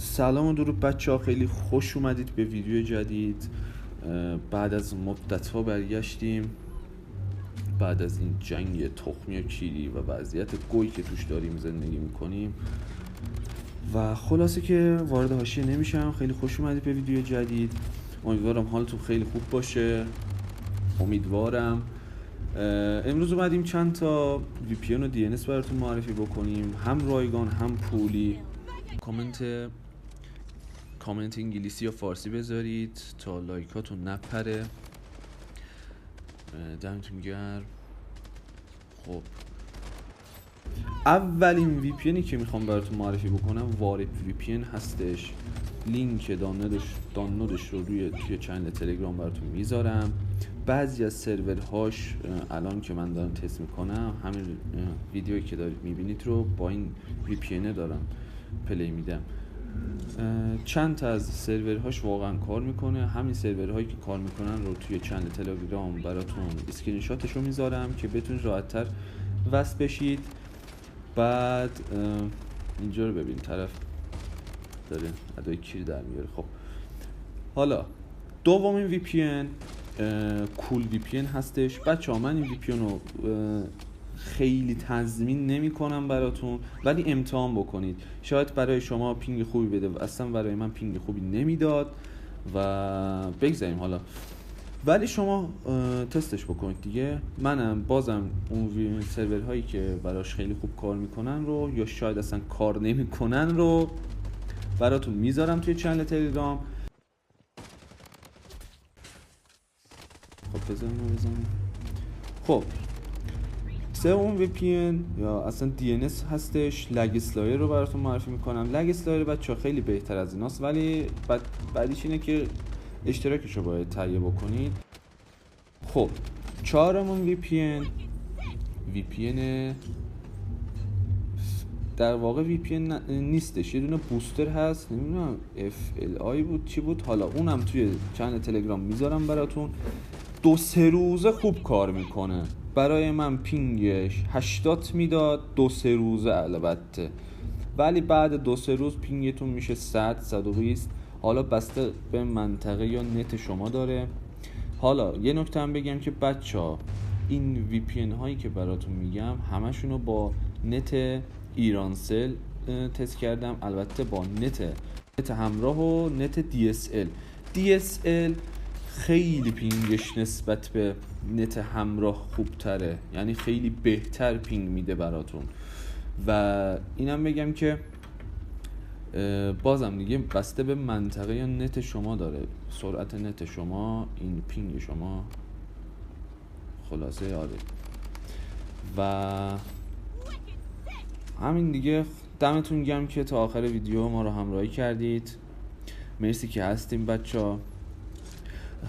سلام و درود بچه ها، خیلی خوش اومدید به ویدیو جدید. بعد از مدت ها برگشتیم، بعد از این جنگ تخمی و کیری و وضعیت گوی که توش داریم زندگی میکنیم و خلاصه که وارد حاشیه نمیشم. خیلی خوش اومدید به ویدیو جدید. امیدوارم حالتون خیلی خوب باشه. امیدوارم. امروز اومدیم چند تا VPN و DNS براتون معرفی بکنیم، هم رایگان هم پولی. کامنت انگلیسی یا فارسی بذارید تا لایکاتون نپره. دمتون گرم. خب اولین VPNی که میخوام براتون معرفی بکنم وارپ VPN هستش. لینک دانلودش رو توی چنل تلگرام براتون میذارم. بعضی از سرورهاش الان که من دارم تست میکنم، همین ویدیویی که دارید میبینید رو با این VPN دارم پلی میدم. چند تا از سرورهاش واقعا کار میکنه. همین سرورهایی که کار میکنن رو توی چنل تلگرام براتون اسکرین شاتش رو میذارم که بتونید راحت‌تر وصل بشید. بعد اینجا رو ببین، طرف داره ادای کیر در میاره. خب حالا دومین VPN کول VPN هستش. بچه‌ها من این VPN رو خیلی تضمین نمی کنم براتون، ولی امتحان بکنید. شاید برای شما پینگ خوبی بده، اصلا برای من پینگ خوبی نمیداد و بگذاریم حالا، ولی شما تستش بکنید دیگه. منم بازم اون سرورهایی که براش خیلی خوب کار میکنن رو یا شاید اصلا کار نمیکنن رو براتون میذارم توی چنل تلگرام. خب بزنیم. خب سوم VPN یا اصلا DNS هستش. لگسلایر رو براتون معرفی میکنم. لگسلایر بچه‌ها خیلی بهتر از ایناست، ولی بعدیش اینه که اشتراکش رو باید تهیه بکنید. خب چهارمون VPN در واقع VPN نیستش، یه دونه بوستر هست، نمیدونم FLI بود چی بود، حالا اونم توی چنل تلگرام میذارم براتون. 2-3 روزه خوب کار میکنه. برای من پینگش 80 میداد 2-3 روزه البته، ولی بعد 2-3 روز پینگتون میشه 100-120. حالا بسته به منطقه یا نت شما داره. حالا یه نکته هم بگم که بچه‌ها این VPN هایی که براتون میگم همشونو با نت ایرانسل تست کردم، البته با نت همراه و نت DSL خیلی پینگش نسبت به نت همراه خوب تره، یعنی خیلی بهتر پینگ میده براتون. و اینم بگم که بازم دیگه بسته به منطقه یا نت شما داره، سرعت نت شما، این پینگ شما، خلاصه آره. و همین دیگه. دمتون گرم که تا آخر ویدیو ما رو همراهی کردید. مرسی که هستیم بچه‌ها.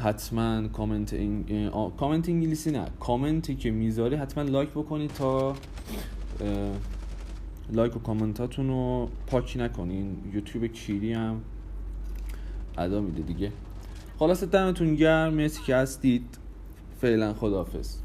حتما کامنت انگلیسی نه، کامنتی که میذاری حتما لایک بکنید تا لایک و کامنتاتون رو پاک نکنین. یوتیوب کیری هم ادا میده دیگه. خلاصه دمتون گرم، مرسی که هستید. فعلا خداحافظ.